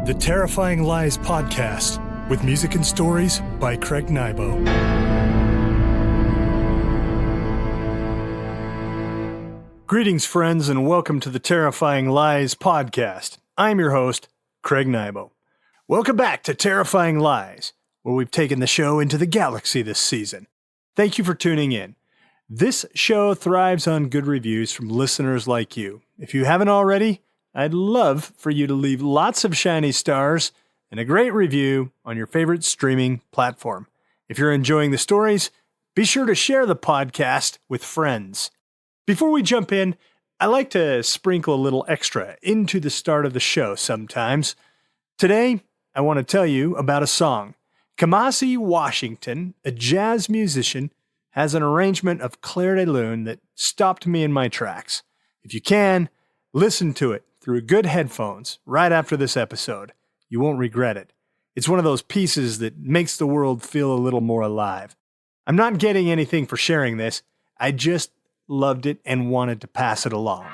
The Terrifying Lies Podcast, with music and stories by Craig Nybo. Greetings, friends, and welcome to the Terrifying Lies Podcast. I'm your host, Craig Nybo. Welcome back to Terrifying Lies, where we've taken the show into the galaxy this season. Thank you for tuning in. This show thrives on good reviews from listeners like you. If you haven't already, I'd love for you to leave lots of shiny stars and a great review on your favorite streaming platform. If you're enjoying the stories, be sure to share the podcast with friends. Before we jump in, I like to sprinkle a little extra into the start of the show sometimes. Today, I want to tell you about a song. Kamasi Washington, a jazz musician, has an arrangement of Clair de Lune that stopped me in my tracks. If you can, listen to it through good headphones right after this episode. You won't regret it. It's one of those pieces that makes the world feel a little more alive. I'm not getting anything for sharing this. I just loved it and wanted to pass it along.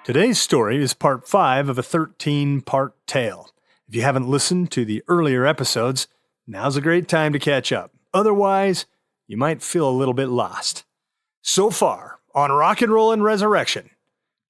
Today's story is part 5 of a 13-part tale. If you haven't listened to the earlier episodes, now's a great time to catch up. Otherwise, you might feel a little bit lost. So far, on Rock and Roll and Resurrection,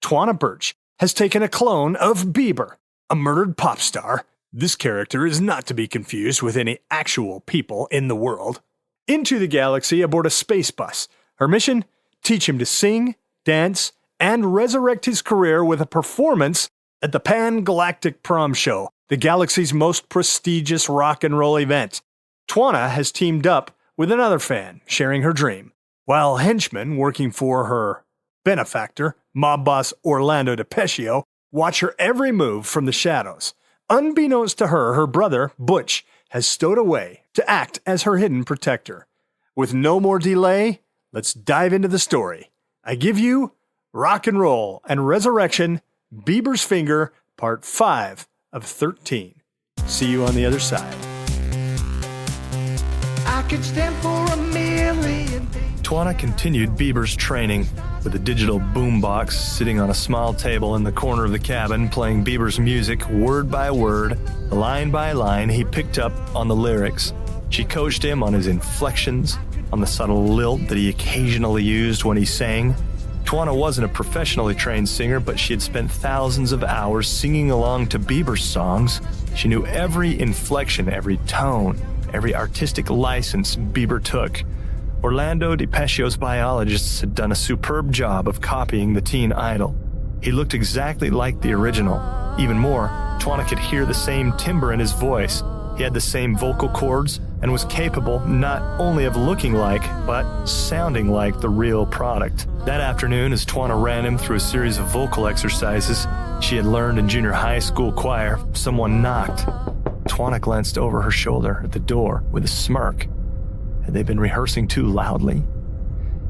Twana Birch has taken a clone of Bieber, a murdered pop star. This character is not to be confused with any actual people in the world. Into the galaxy aboard a space bus. Her mission? Teach him to sing, dance, and resurrect his career with a performance at the Pan-Galactic Prom Show, the galaxy's most prestigious rock and roll event. Twana has teamed up with another fan, sharing her dream, while henchmen working for her benefactor, mob boss Orlando DiPescio, watch her every move from the shadows. Unbeknownst to her, her brother, Butch, has stowed away to act as her hidden protector. With no more delay, let's dive into the story. I give you Rock and Roll and Resurrection, Bieber's Finger, Part 5 of 13. See you on the other side. I could stand for a million days. Twana continued Bieber's training with a digital boombox sitting on a small table in the corner of the cabin, playing Bieber's music word by word, line by line. He picked up on the lyrics. She coached him on his inflections, on the subtle lilt that he occasionally used when he sang. Twana wasn't a professionally trained singer, but she had spent thousands of hours singing along to Bieber's songs. She knew every inflection, every tone, every artistic license Bieber took. Orlando DiPescio's biologists had done a superb job of copying the teen idol. He looked exactly like the original. Even more, Twana could hear the same timbre in his voice. He had the same vocal cords and was capable not only of looking like, but sounding like the real product. That afternoon, as Twana ran him through a series of vocal exercises she had learned in junior high school choir, someone knocked. Twana glanced over her shoulder at the door with a smirk. Had they been rehearsing too loudly?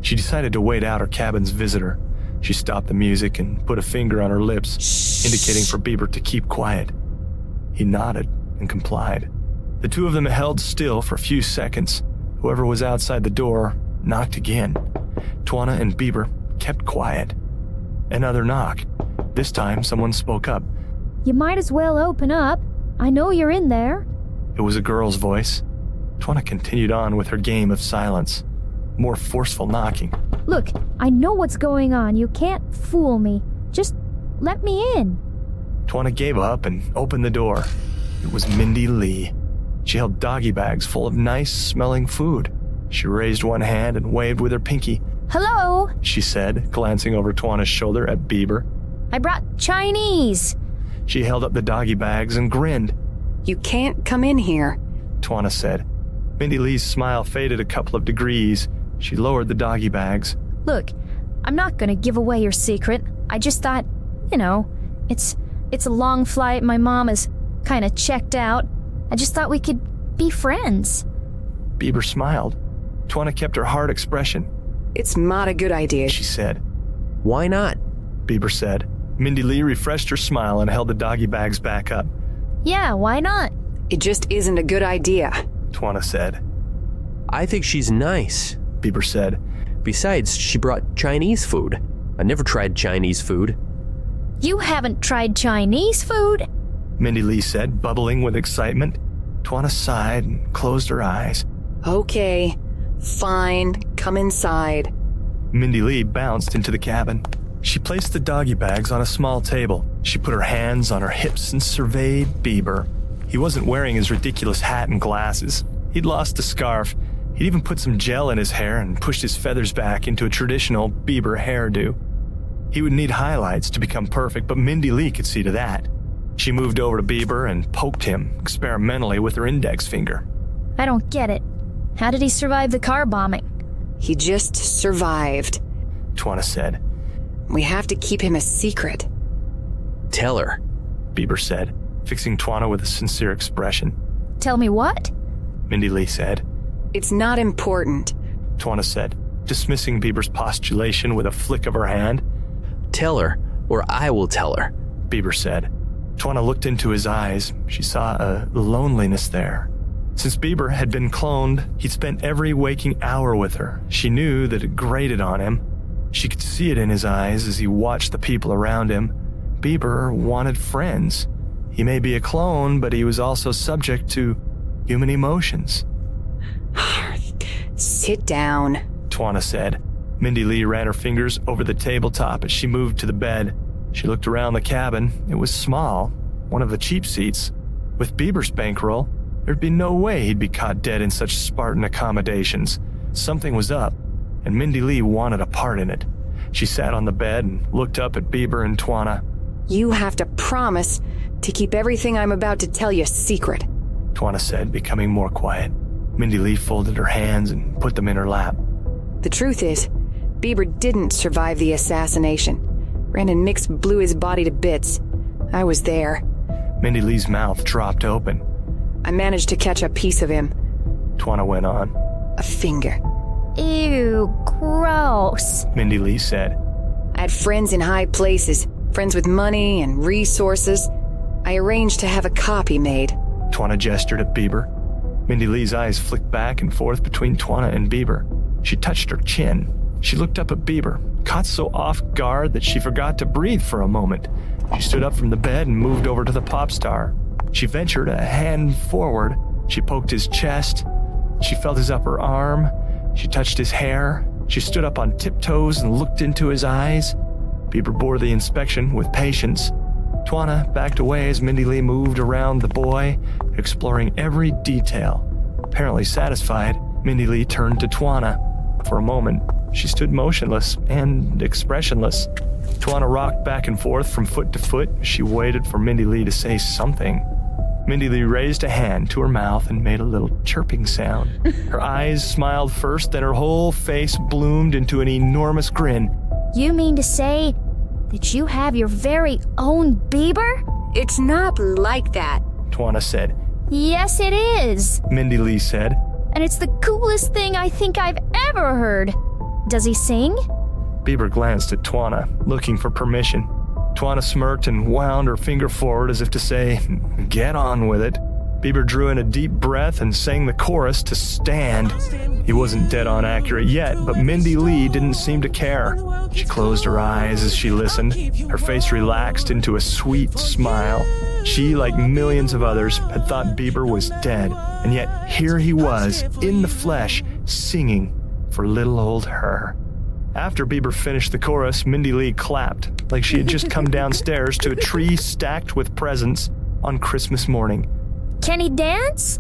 She decided to wait out her cabin's visitor. She stopped the music and put a finger on her lips, indicating for Bieber to keep quiet. He nodded and complied. The two of them held still for a few seconds. Whoever was outside the door knocked again. Twana and Bieber kept quiet. Another knock. This time, someone spoke up. You might as well open up. I know you're in there. It was a girl's voice. Twana continued on with her game of silence. More forceful knocking. Look, I know what's going on. You can't fool me. Just let me in. Twana gave up and opened the door. It was MindeeLee. She held doggy bags full of nice-smelling food. She raised one hand and waved with her pinky. Hello, she said, glancing over Twana's shoulder at Bieber. I brought Chinese. She held up the doggy bags and grinned. You can't come in here, Twana said. MindeeLee's smile faded a couple of degrees. She lowered the doggy bags. Look, I'm not gonna give away your secret. I just thought, it's a long flight. My mom is kinda checked out. I just thought we could be friends. Bieber smiled. Twana kept her hard expression. It's not a good idea, she said. Why not? Bieber said. MindeeLee refreshed her smile and held the doggy bags back up. Yeah, why not? It just isn't a good idea, Twana said. I think she's nice. Bieber said. Besides, she brought Chinese food. I never tried Chinese food. You haven't tried Chinese food? MindeeLee said, bubbling with excitement. Twana sighed and closed her eyes. Okay, fine, come inside. MindeeLee bounced into the cabin. She placed the doggy bags on a small table. She put her hands on her hips and surveyed Bieber. He wasn't wearing his ridiculous hat and glasses. He'd lost a scarf. He'd even put some gel in his hair and pushed his feathers back into a traditional Bieber hairdo. He would need highlights to become perfect, but MindeeLee could see to that. She moved over to Bieber and poked him experimentally with her index finger. I don't get it. How did he survive the car bombing? He just survived. Twana said. We have to keep him a secret. Tell her, Bieber said, fixing Twana with a sincere expression. Tell me what? MindeeLee said. It's not important. Twana said, dismissing Bieber's postulation with a flick of her hand. Tell her, or I will tell her, Bieber said. Twana looked into his eyes. She saw a loneliness there. Since Bieber had been cloned, he'd spent every waking hour with her. She knew that it grated on him. She could see it in his eyes as he watched the people around him. Bieber wanted friends. He may be a clone, but he was also subject to human emotions. Sit down, Twana said. MindeeLee ran her fingers over the tabletop as she moved to the bed. She looked around the cabin. It was small, one of the cheap seats. With Bieber's bankroll, there'd be no way he'd be caught dead in such Spartan accommodations. Something was up, and MindeeLee wanted a part in it. She sat on the bed and looked up at Bieber and Twana. You have to promise to keep everything I'm about to tell you secret, Twana said, becoming more quiet. MindeeLee folded her hands and put them in her lap. The truth is, Bieber didn't survive the assassination. Brandon Mix blew his body to bits. I was there. MindeeLee's mouth dropped open. I managed to catch a piece of him. Twana went on. A finger. Ew, gross. MindeeLee said. I had friends in high places, friends with money and resources. I arranged to have a copy made. Twana gestured at Bieber. MindeeLee's eyes flicked back and forth between Twana and Bieber. She touched her chin. She looked up at Bieber, caught so off guard that she forgot to breathe for a moment. She stood up from the bed and moved over to the pop star. She ventured a hand forward. She poked his chest. She felt his upper arm. She touched his hair. She stood up on tiptoes and looked into his eyes. Bieber bore the inspection with patience. Twana backed away as MindeeLee moved around the boy, exploring every detail. Apparently satisfied, MindeeLee turned to Twana. For a moment, she stood motionless and expressionless. Twana rocked back and forth from foot to foot. She waited for MindeeLee to say something. MindeeLee raised a hand to her mouth and made a little chirping sound. Her eyes smiled first, then her whole face bloomed into an enormous grin. You mean to say that you have your very own Bieber? It's not like that. Twana said. Yes, it is. MindeeLee said. And it's the coolest thing I think I've ever heard. Does he sing? Bieber glanced at Twana, looking for permission. Twana smirked and wound her finger forward as if to say, get on with it. Bieber drew in a deep breath and sang the chorus to Stand. He wasn't dead on accurate yet, but MindeeLee didn't seem to care. She closed her eyes as she listened. Her face relaxed into a sweet smile. She, like millions of others, had thought Bieber was dead, and yet here he was, in the flesh, singing for little old her. After Bieber finished the chorus, MindeeLee clapped, like she had just come downstairs to a tree stacked with presents on Christmas morning. Can he dance?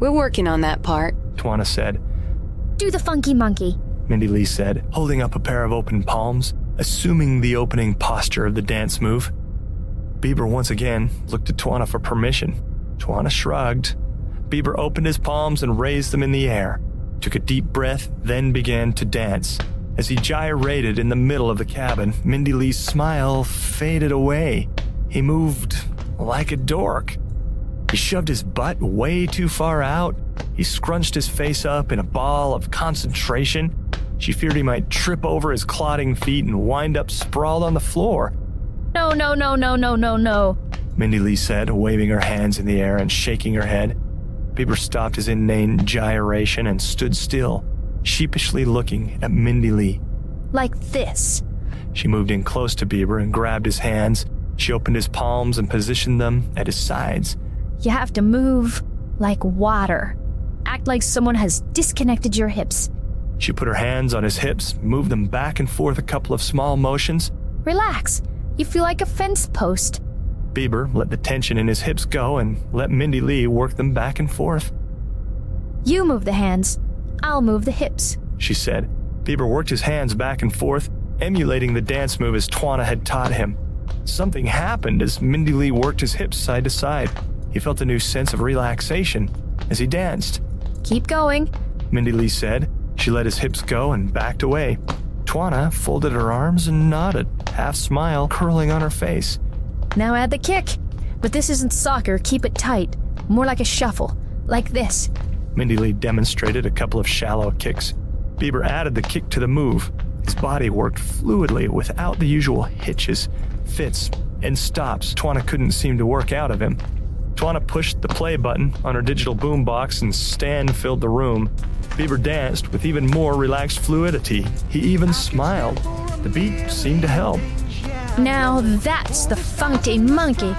We're working on that part, Twana said. Do the funky monkey, MindeeLee said, holding up a pair of open palms, assuming the opening posture of the dance move. Bieber once again looked at Twana for permission. Twana shrugged. Bieber opened his palms and raised them in the air, took a deep breath, then began to dance. As he gyrated in the middle of the cabin, MindeeLee's smile faded away. He moved like a dork. He shoved his butt way too far out. He scrunched his face up in a ball of concentration. She feared he might trip over his clotting feet and wind up sprawled on the floor. No, no, no, no, no, no, no, MindeeLee said, waving her hands in the air and shaking her head. Bieber stopped his inane gyration and stood still. sheepishly looking at MindeeLee. Like this. She moved in close to Bieber and grabbed his hands. She opened his palms and positioned them at his sides. You have to move like water. Act like someone has disconnected your hips. She put her hands on his hips, moved them back and forth a couple of small motions. Relax. You feel like a fence post. Bieber let the tension in his hips go and let MindeeLee work them back and forth. You move the hands. I'll move the hips. She said. Bieber worked his hands back and forth, emulating the dance move as Twana had taught him. Something happened as MindeeLee worked his hips side to side. He felt a new sense of relaxation as he danced. Keep going. MindeeLee said. She let his hips go and backed away. Twana folded her arms and nodded, half smile curling on her face. Now add the kick. But this isn't soccer, keep it tight. More like a shuffle. Like this. MindeeLee demonstrated a couple of shallow kicks. Bieber added the kick to the move. His body worked fluidly without the usual hitches, fits, and stops Twana couldn't seem to work out of him. Twana pushed the play button on her digital boombox and Stan filled the room. Bieber danced with even more relaxed fluidity. He even smiled. The beat seemed to help. Now that's the funky monkey.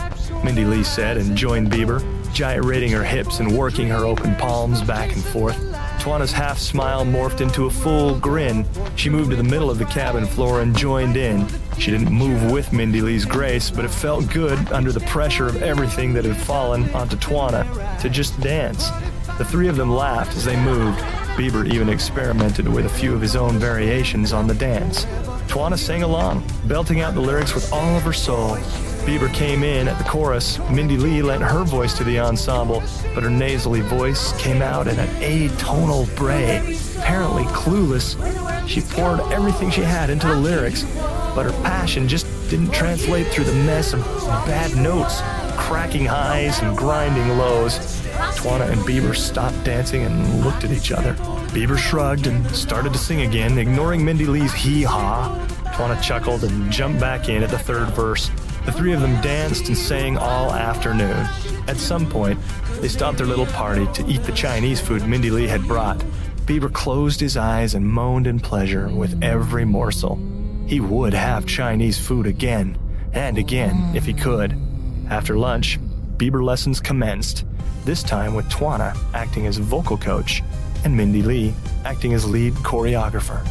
MindeeLee said and joined Bieber, gyrating her hips and working her open palms back and forth. Twana's half smile morphed into a full grin. She moved to the middle of the cabin floor and joined in. She didn't move with MindeeLee's grace, but it felt good under the pressure of everything that had fallen onto Twana to just dance. The three of them laughed as they moved. Bieber even experimented with a few of his own variations on the dance. Twana sang along, belting out the lyrics with all of her soul. Bieber came in at the chorus. MindeeLee lent her voice to the ensemble, but her nasally voice came out in an atonal bray. Apparently clueless, she poured everything she had into the lyrics, but her passion just didn't translate through the mess of bad notes, cracking highs and grinding lows. Twana and Bieber stopped dancing and looked at each other. Bieber shrugged and started to sing again, ignoring MindeeLee's hee-haw. Twana chuckled and jumped back in at the third verse. The three of them danced and sang all afternoon. At some point, they stopped their little party to eat the Chinese food MindeeLee had brought. Bieber closed his eyes and moaned in pleasure with every morsel. He would have Chinese food again and again if he could. After lunch, Bieber lessons commenced, this time with Twana acting as vocal coach and MindeeLee acting as lead choreographer.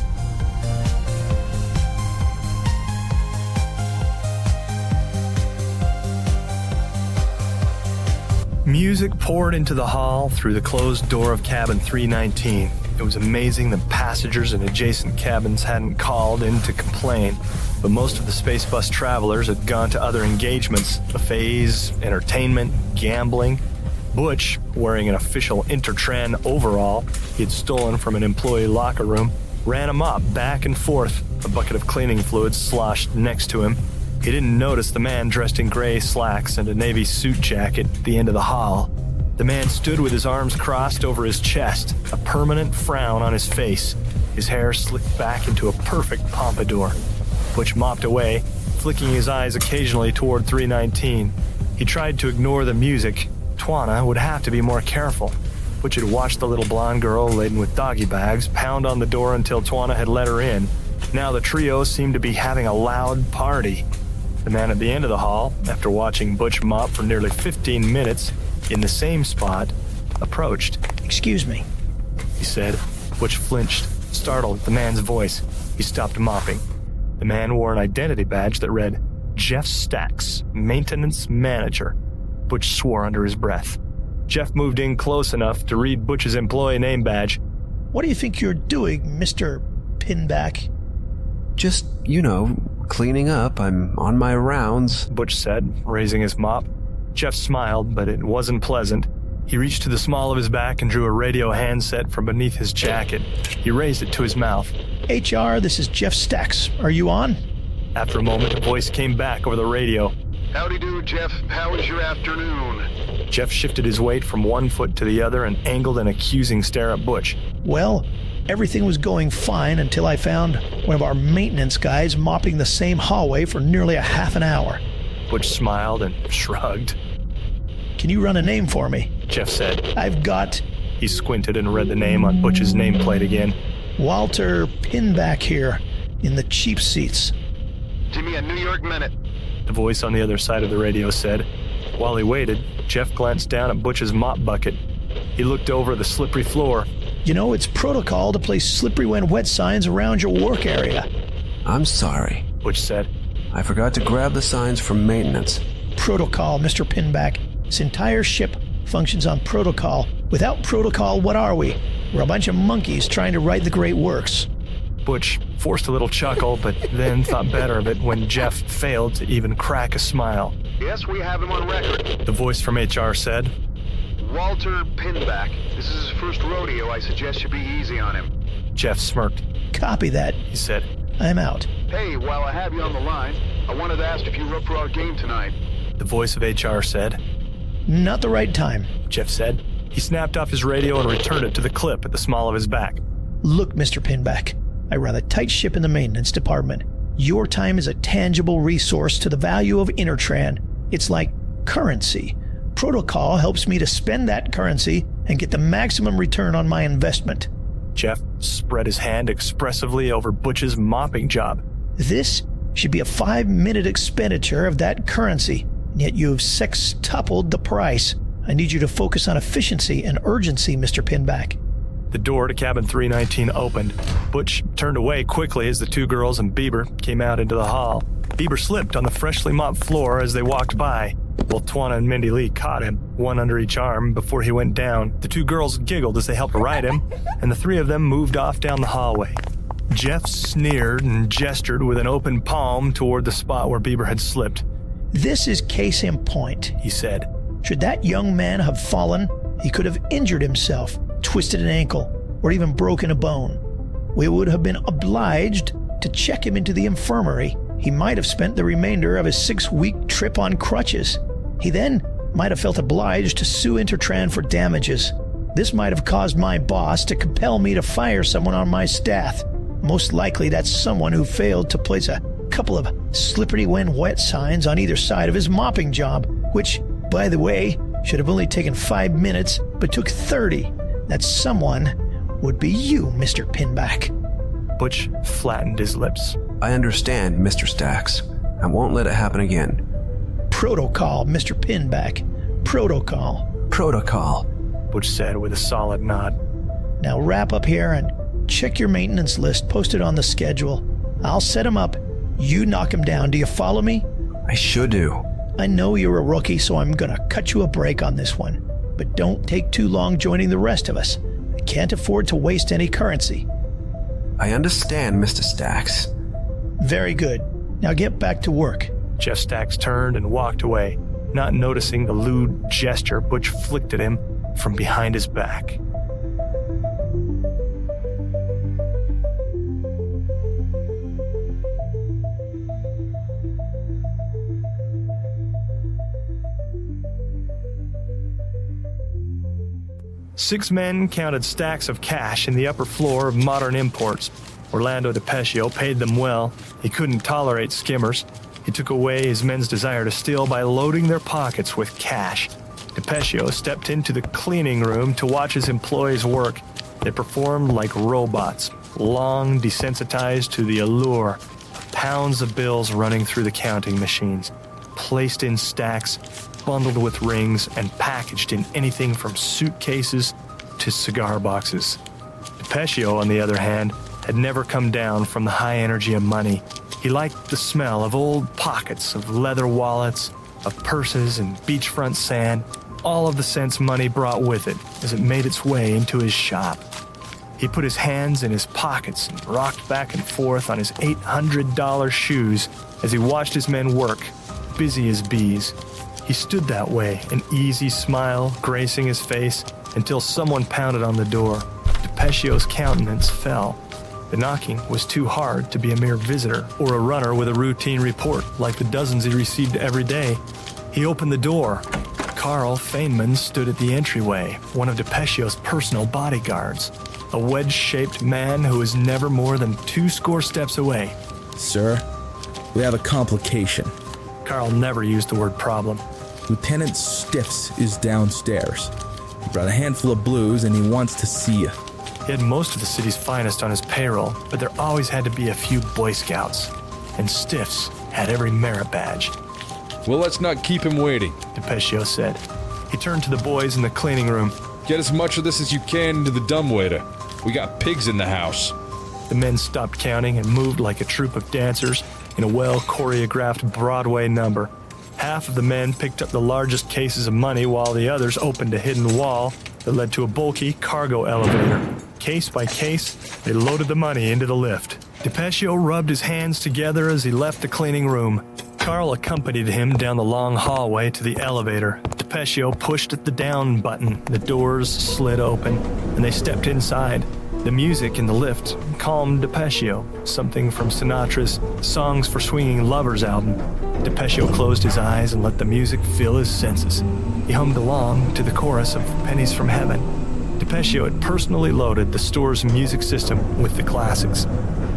Music poured into the hall through the closed door of cabin 319. It was amazing that passengers in adjacent cabins hadn't called in to complain, but most of the space bus travelers had gone to other engagements, buffets, entertainment, gambling. Butch, wearing an official Intertran overall he had stolen from an employee locker room, ran a mop back and forth, a bucket of cleaning fluid sloshed next to him. He didn't notice the man dressed in gray slacks and a navy suit jacket at the end of the hall. The man stood with his arms crossed over his chest, a permanent frown on his face, his hair slicked back into a perfect pompadour. Butch mopped away, flicking his eyes occasionally toward 319. He tried to ignore the music. Twana would have to be more careful. Butch had watched the little blonde girl laden with doggy bags pound on the door until Twana had let her in. Now the trio seemed to be having a loud party. The man at the end of the hall, after watching Butch mop for nearly 15 minutes in the same spot, approached. "Excuse me," he said. Butch flinched, startled at the man's voice. He stopped mopping. The man wore an identity badge that read, Jeff Stacks, Maintenance Manager. Butch swore under his breath. Jeff moved in close enough to read Butch's employee name badge. "What do you think you're doing, Mr. Pinback?" Just, cleaning up. I'm on my rounds, Butch said, raising his mop. Jeff smiled, but it wasn't pleasant. He reached to the small of his back and drew a radio handset from beneath his jacket. He raised it to his mouth. "HR, this is Jeff Stacks. Are you on?" After a moment, a voice came back over the radio. "Howdy do, Jeff. How was your afternoon?" Jeff shifted his weight from one foot to the other and angled an accusing stare at Butch. "Well, everything was going fine until I found one of our maintenance guys mopping the same hallway for nearly a half an hour." Butch smiled and shrugged. "Can you run a name for me?" Jeff said. "I've got..." He squinted and read the name on Butch's nameplate again. Walter Pinback here, in the cheap seats. Give me a New York minute. The voice on the other side of the radio said. While he waited, Jeff glanced down at Butch's mop bucket. He looked over the slippery floor. You know, it's protocol to place slippery when wet signs around your work area. I'm sorry. Butch said. I forgot to grab the signs from maintenance. Protocol, Mr. Pinback. This entire ship functions on protocol. Without protocol, what are we? We're a bunch of monkeys trying to write the great works. Butch forced a little chuckle, but then thought better of it when Jeff failed to even crack a smile. Yes, we have him on record. The voice from HR said. Walter Pinback. This is his first rodeo. I suggest you be easy on him. Jeff smirked. Copy that. He said. I'm out. Hey, while I have you on the line, I wanted to ask if you were up for our game tonight. The voice of HR said. Not the right time. Jeff said. He snapped off his radio and returned it to the clip at the small of his back. Look, Mr. Pinback, I run a tight ship in the maintenance department. Your time is a tangible resource to the value of Intertran. It's like currency. Protocol helps me to spend that currency and get the maximum return on my investment. Jeff spread his hand expressively over Butch's mopping job. This should be a 5-minute expenditure of that currency, and yet you've sextupled the price. I need you to focus on efficiency and urgency, Mr. Pinback. The door to cabin 319 opened. Butch turned away quickly as the two girls and Bieber came out into the hall. Bieber slipped on the freshly mopped floor as they walked by, while Twana and MindeeLee caught him, one under each arm, before he went down. The two girls giggled as they helped ride him, and the three of them moved off down the hallway. Jeff sneered and gestured with an open palm toward the spot where Bieber had slipped. This is case in point, he said. Should that young man have fallen, he could have injured himself, twisted an ankle, or even broken a bone. We would have been obliged to check him into the infirmary. He might have spent the remainder of his 6-week trip on crutches. He then might have felt obliged to sue Intertran for damages. This might have caused my boss to compel me to fire someone on my staff. Most likely that's someone who failed to place a couple of slippery when wet signs on either side of his mopping job, which, by the way, should have only taken 5 minutes, but took 30. That someone would be you, Mr. Pinback. Butch flattened his lips. I understand, Mr. Stacks. I won't let it happen again. Protocol, Mr. Pinback. Protocol. Protocol, Butch said with a solid nod. Now wrap up here and check your maintenance list posted on the schedule. I'll set him up. You knock him down. Do you follow me? I sure do. I know you're a rookie, so I'm gonna cut you a break on this one. But don't take too long joining the rest of us. I can't afford to waste any currency. I understand, Mr. Stacks. Very good. Now get back to work. Jeff Stacks turned and walked away, not noticing the lewd gesture Butch flicked at him from behind his back. Six men counted stacks of cash in the upper floor of Modern Imports. Orlando DePescio paid them well. He couldn't tolerate skimmers. He took away his men's desire to steal by loading their pockets with cash. DePescio stepped into the cleaning room to watch his employees work. They performed like robots, long desensitized to the allure of pounds of bills running through the counting machines, placed in stacks, bundled with rings, and packaged in anything from suitcases to cigar boxes. DePescio, on the other hand, had never come down from the high energy of money. He liked the smell of old pockets, of leather wallets, of purses and beachfront sand, all of the scents money brought with it as it made its way into his shop. He put his hands in his pockets and rocked back and forth on his $800 shoes as he watched his men work, busy as bees. He stood that way, an easy smile gracing his face, until someone pounded on the door. DePescio's countenance fell. The knocking was too hard to be a mere visitor or a runner with a routine report like the dozens he received every day. He opened the door. Carl Feynman stood at the entryway, one of DePescio's personal bodyguards, a wedge-shaped man who was never more than 2 steps away. Sir, we have a complication. Carl never used the word problem. Lieutenant Stiffs is downstairs. He brought a handful of blues and he wants to see you. He had most of the city's finest on his payroll, but there always had to be a few Boy Scouts. And Stiffs had every merit badge. Well, let's not keep him waiting. DePescio said. He turned to the boys in the cleaning room. Get as much of this as you can into the dumbwaiter. We got pigs in the house. The men stopped counting and moved like a troupe of dancers in a well-choreographed Broadway number. Half of the men picked up the largest cases of money while the others opened a hidden wall that led to a bulky cargo elevator. Case by case, they loaded the money into the lift. DePescio rubbed his hands together as he left the cleaning room. Carl accompanied him down the long hallway to the elevator. DePescio pushed at the down button. The doors slid open, and they stepped inside. The music in the lift calmed DePescio, something from Sinatra's Songs for Swinging Lovers album. DePescio closed his eyes and let the music fill his senses. He hummed along to the chorus of Pennies from Heaven. DePescio had personally loaded the store's music system with the classics.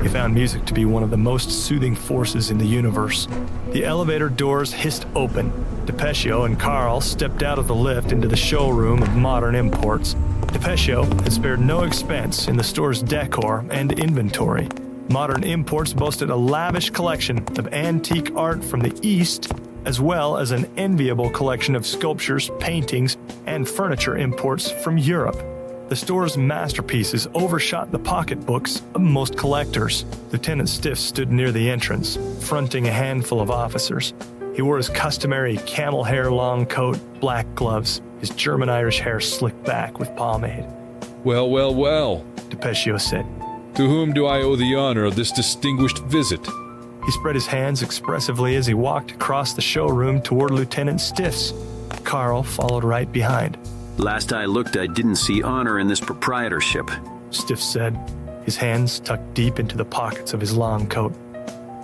He found music to be one of the most soothing forces in the universe. The elevator doors hissed open. DePescio and Carl stepped out of the lift into the showroom of modern imports. DePescio had spared no expense in the store's decor and inventory. Modern Imports boasted a lavish collection of antique art from the East, as well as an enviable collection of sculptures, paintings, and furniture imports from Europe. The store's masterpieces overshot the pocketbooks of most collectors. Lieutenant Stiff stood near the entrance, fronting a handful of officers. He wore his customary camel hair long coat, black gloves, his German-Irish hair slicked back with pomade. Well, well, well, DePescio said. To whom do I owe the honor of this distinguished visit? He spread his hands expressively as he walked across the showroom toward Lieutenant Stiff's. Carl followed right behind. Last I looked, I didn't see honor in this proprietorship, Stiff said, his hands tucked deep into the pockets of his long coat.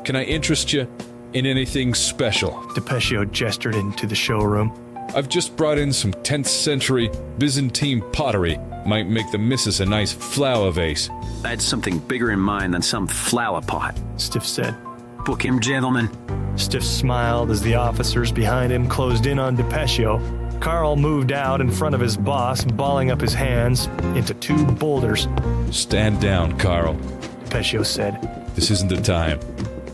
Can I interest you in anything special? DePescio gestured into the showroom. I've just brought in some 10th century Byzantine pottery. Might make the missus a nice flower vase. I had something bigger in mind than some flower pot, Stiff said. Book him, gentlemen. Stiff smiled as the officers behind him closed in on DePescio. Carl moved out in front of his boss, balling up his hands into two boulders. Stand down, Carl, DePescio said. This isn't the time.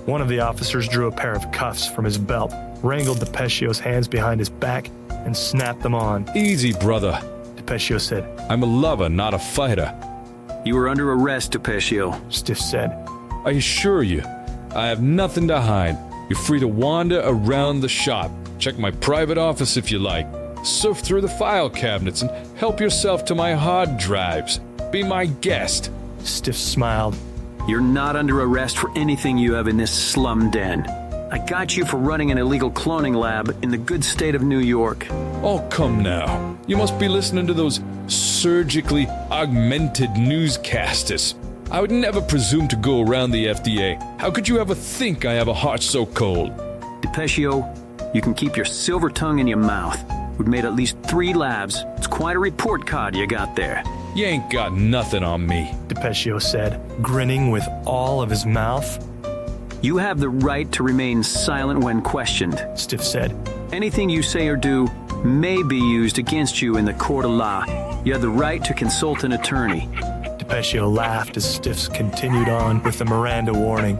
One of the officers drew a pair of cuffs from his belt, wrangled DePescio's hands behind his back, and snapped them on. Easy, brother, DePescio said. I'm a lover, not a fighter. You are under arrest, DePescio, Stiff said. I assure you, I have nothing to hide. You're free to wander around the shop. Check my private office if you like. Surf through the file cabinets and help yourself to my hard drives. Be my guest. Stiff smiled. You're not under arrest for anything you have in this slum den. I got you for running an illegal cloning lab in the good state of New York. Oh, come now. You must be listening to those surgically augmented newscasters. I would never presume to go around the FDA. How could you ever think I have a heart so cold? DePescio, you can keep your silver tongue in your mouth. We've made at least 3 labs. It's quite a report card you got there. You ain't got nothing on me, DePescio said, grinning with all of his mouth. You have the right to remain silent when questioned, Stiff said. Anything you say or do may be used against you in the court of law. You have the right to consult an attorney. DePescio laughed as Stiffs continued on with the Miranda warning.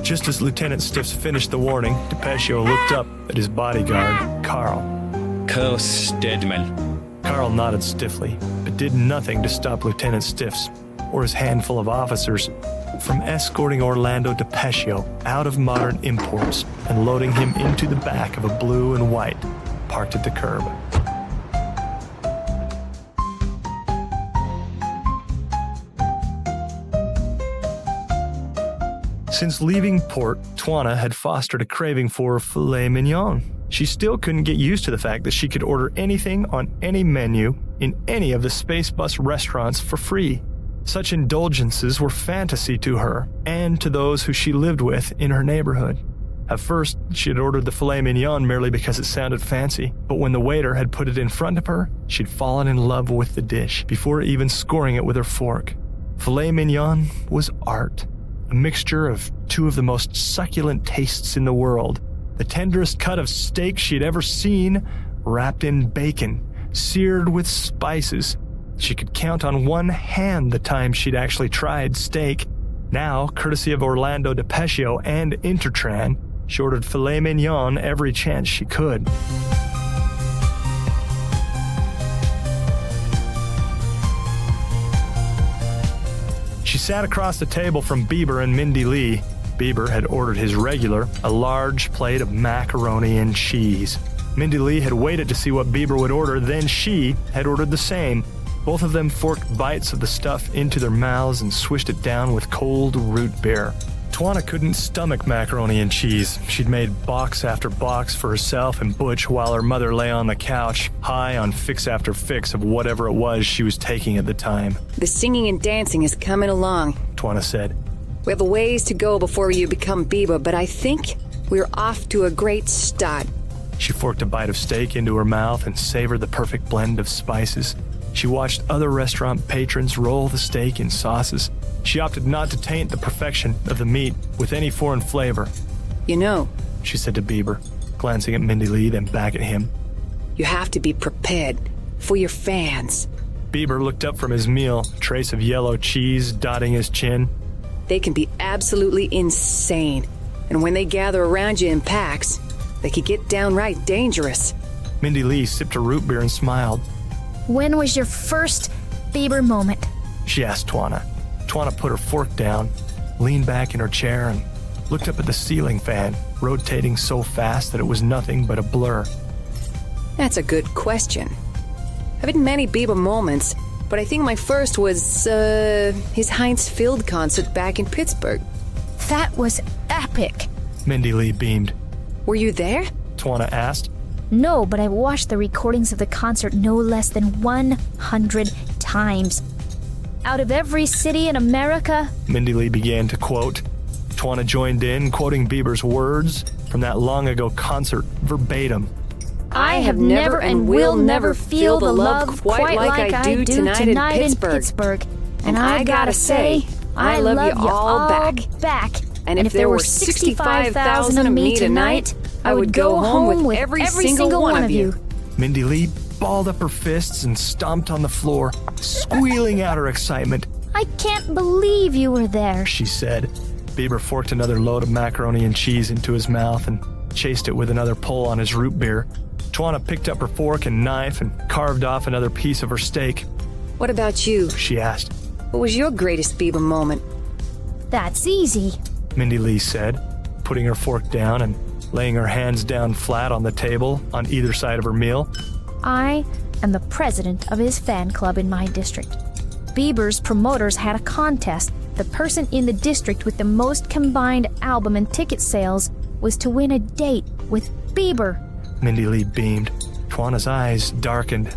Just as Lieutenant Stiffs finished the warning, DePescio looked up at his bodyguard, Carl. Colonel Stedman. Carl nodded stiffly, but did nothing to stop Lieutenant Stiffs or his handful of officers from escorting Orlando DePescio out of Modern Imports and loading him into the back of a blue and white parked at the curb. Since leaving port, Twana had fostered a craving for filet mignon. She still couldn't get used to the fact that she could order anything on any menu in any of the Space Bus restaurants for free. Such indulgences were fantasy to her and to those who she lived with in her neighborhood. At first, she had ordered the filet mignon merely because it sounded fancy, but when the waiter had put it in front of her, she'd fallen in love with the dish before even scoring it with her fork. Filet mignon was art, a mixture of 2 of the most succulent tastes in the world. The tenderest cut of steak she'd ever seen, wrapped in bacon, seared with spices, She could count on one hand the time she'd actually tried steak. Now, courtesy of Orlando DePescio and Intertran, she ordered filet mignon every chance she could. She sat across the table from Bieber and MindeeLee. Bieber had ordered his regular, a large plate of macaroni and cheese. MindeeLee had waited to see what Bieber would order, then she had ordered the same. Both of them forked bites of the stuff into their mouths and swished it down with cold root beer. Twana couldn't stomach macaroni and cheese. She'd made box after box for herself and Butch while her mother lay on the couch, high on fix after fix of whatever it was she was taking at the time. The singing and dancing is coming along, Twana said. We have a ways to go before you become Bieber, but I think we're off to a great start. She forked a bite of steak into her mouth and savored the perfect blend of spices. She watched other restaurant patrons roll the steak in sauces. She opted not to taint the perfection of the meat with any foreign flavor. You know, she said to Bieber, glancing at MindeeLee, then back at him. You have to be prepared for your fans. Bieber looked up from his meal, a trace of yellow cheese dotting his chin. They can be absolutely insane, and when they gather around you in packs, they could get downright dangerous. MindeeLee sipped her root beer and smiled. When was your first Bieber moment? She asked Twana. Twana put her fork down, leaned back in her chair, and looked up at the ceiling fan, rotating so fast that it was nothing but a blur. That's a good question. I've had many Bieber moments, but I think my first was, his Heinz Field concert back in Pittsburgh. That was epic. MindeeLee beamed. Were you there? Twana asked. No, but I watched the recordings of the concert no less than 100 times. Out of every city in America, MindeeLee began to quote. Twana joined in, quoting Bieber's words from that long-ago concert verbatim. I have never and will never feel the love quite like I do tonight in Pittsburgh. And I gotta say, I love you all back. And if there were 65,000 of me tonight, I would go home with every single one of you. MindeeLee balled up her fists and stomped on the floor, squealing out her excitement. I can't believe you were there, she said. Bieber forked another load of macaroni and cheese into his mouth and chased it with another pull on his root beer. Twana picked up her fork and knife and carved off another piece of her steak. What about you? She asked. What was your greatest Bieber moment? That's easy, MindeeLee said, putting her fork down and laying her hands down flat on the table on either side of her meal. I am the president of his fan club in my district. Bieber's promoters had a contest. The person in the district with the most combined album and ticket sales was to win a date with Bieber. MindeeLee beamed. Twana's eyes darkened.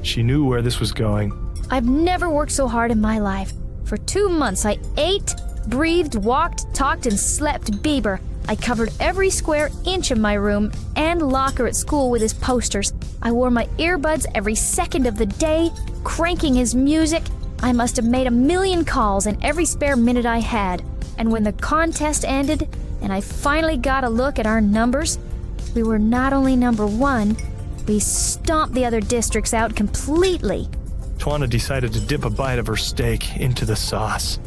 She knew where this was going. I've never worked so hard in my life. For 2 months, I ate, breathed, walked, talked, and slept Bieber. I covered every square inch of my room and locker at school with his posters. I wore my earbuds every second of the day, cranking his music. I must have made 1 million calls in every spare minute I had. And when the contest ended, and I finally got a look at our numbers, we were not only number 1, we stomped the other districts out completely. Twana decided to dip a bite of her steak into the sauce.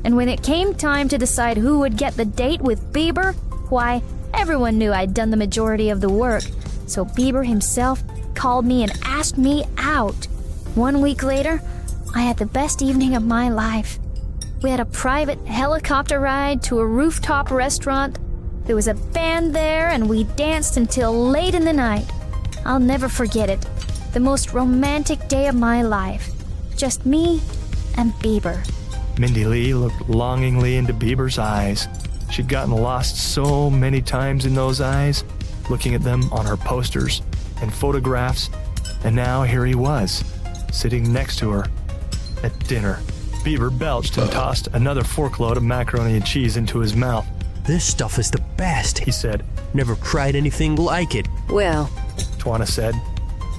And when it came time to decide who would get the date with Bieber, why, everyone knew I'd done the majority of the work. So Bieber himself called me and asked me out. 1 week later, I had the best evening of my life. We had a private helicopter ride to a rooftop restaurant. There was a band there, and we danced until late in the night. I'll never forget it. The most romantic day of my life. Just me and Bieber. MindeeLee looked longingly into Bieber's eyes. She'd gotten lost so many times in those eyes, looking at them on her posters and photographs, and now here he was, sitting next to her at dinner. Bieber belched and tossed another forkload of macaroni and cheese into his mouth. This stuff is the best, he said. Never tried anything like it. Well, Twana said,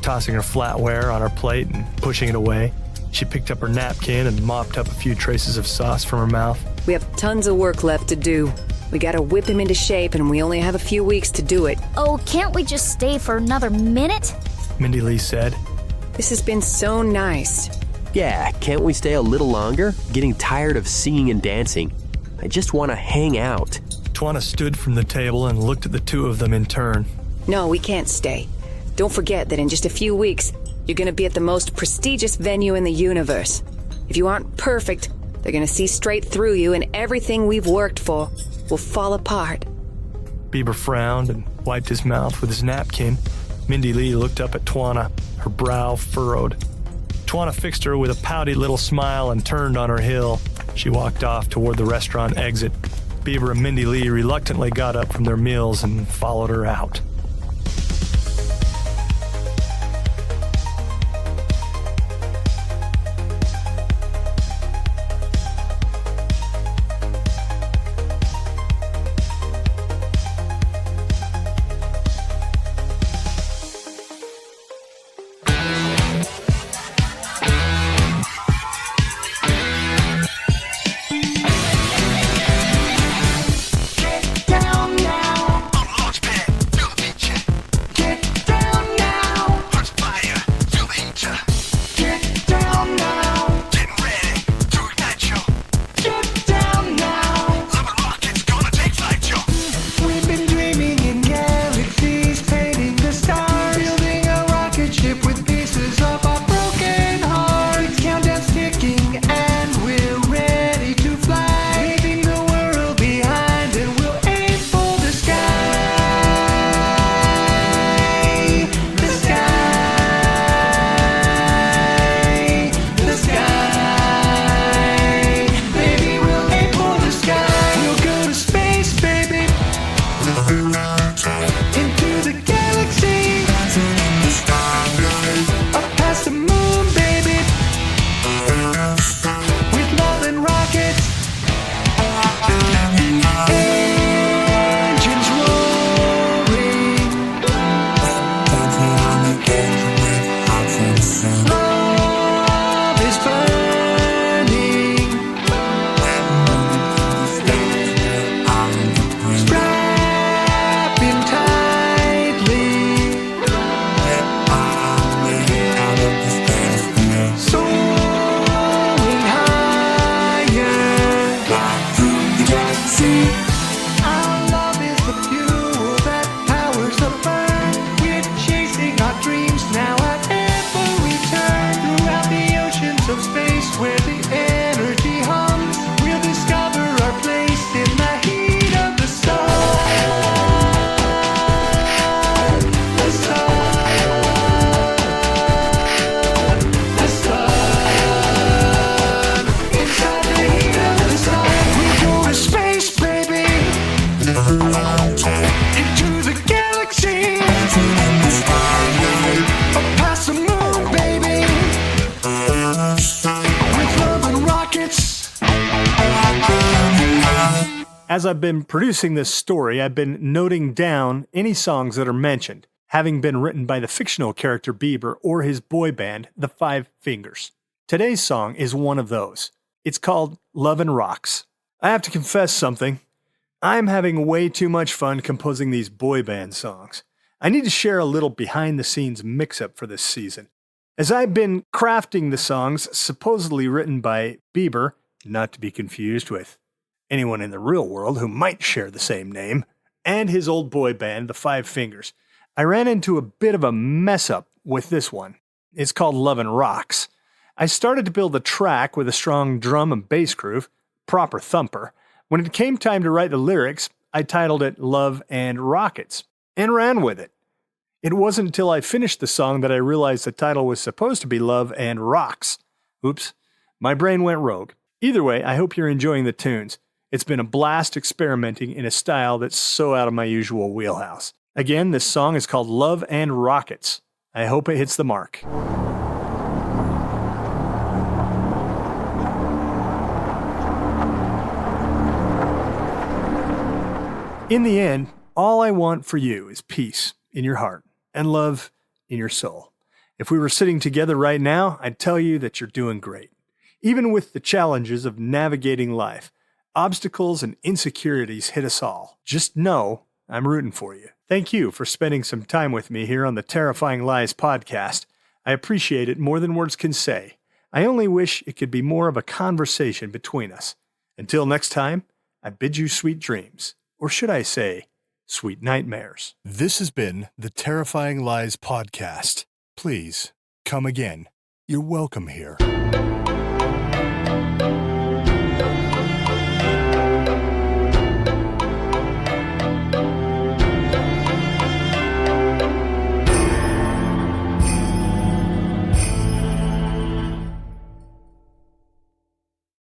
tossing her flatware on her plate and pushing it away. She picked up her napkin and mopped up a few traces of sauce from her mouth. We have tons of work left to do. We gotta whip him into shape, and we only have a few weeks to do it. Oh, can't we just stay for another minute? MindeeLee said. This has been so nice. Yeah, can't we stay a little longer? Getting tired of singing and dancing. I just want to hang out. Twana stood from the table and looked at the two of them in turn. No, we can't stay. Don't forget that in just a few weeks, you're going to be at the most prestigious venue in the universe. If you aren't perfect, they're going to see straight through you and everything we've worked for will fall apart. Bieber frowned and wiped his mouth with his napkin. MindeeLee looked up at Twana, her brow furrowed. Twana fixed her with a pouty little smile and turned on her heel. She walked off toward the restaurant exit. Bieber and MindeeLee reluctantly got up from their meals and followed her out. As I've been producing this story, I've been noting down any songs that are mentioned, having been written by the fictional character Bieber or his boy band, the Five Fingers. Today's song is one of those. It's called Lovin' Rocks. I have to confess something. I'm having way too much fun composing these boy band songs. I need to share a little behind-the-scenes mix-up for this season. As I've been crafting the songs supposedly written by Bieber, not to be confused with anyone in the real world who might share the same name, and his old boy band, the Five Fingers, I ran into a bit of a mess-up with this one. It's called Lovin' Rocks. I started to build a track with a strong drum and bass groove, proper thumper. When it came time to write the lyrics, I titled it Love and Rockets, and ran with it. It wasn't until I finished the song that I realized the title was supposed to be Love and Rocks. Oops, my brain went rogue. Either way, I hope you're enjoying the tunes. It's been a blast experimenting in a style that's so out of my usual wheelhouse. Again, this song is called Love and Rockets. I hope it hits the mark. In the end, all I want for you is peace in your heart and love in your soul. If we were sitting together right now, I'd tell you that you're doing great. Even with the challenges of navigating life, obstacles and insecurities hit us all. Just know I'm rooting for you. Thank you for spending some time with me here on the Terrifying Lies podcast. I appreciate it more than words can say. I only wish it could be more of a conversation between us. Until next time, I bid you sweet dreams. Or should I say, sweet nightmares. This has been the Terrifying Lies podcast. Please, come again. You're welcome here.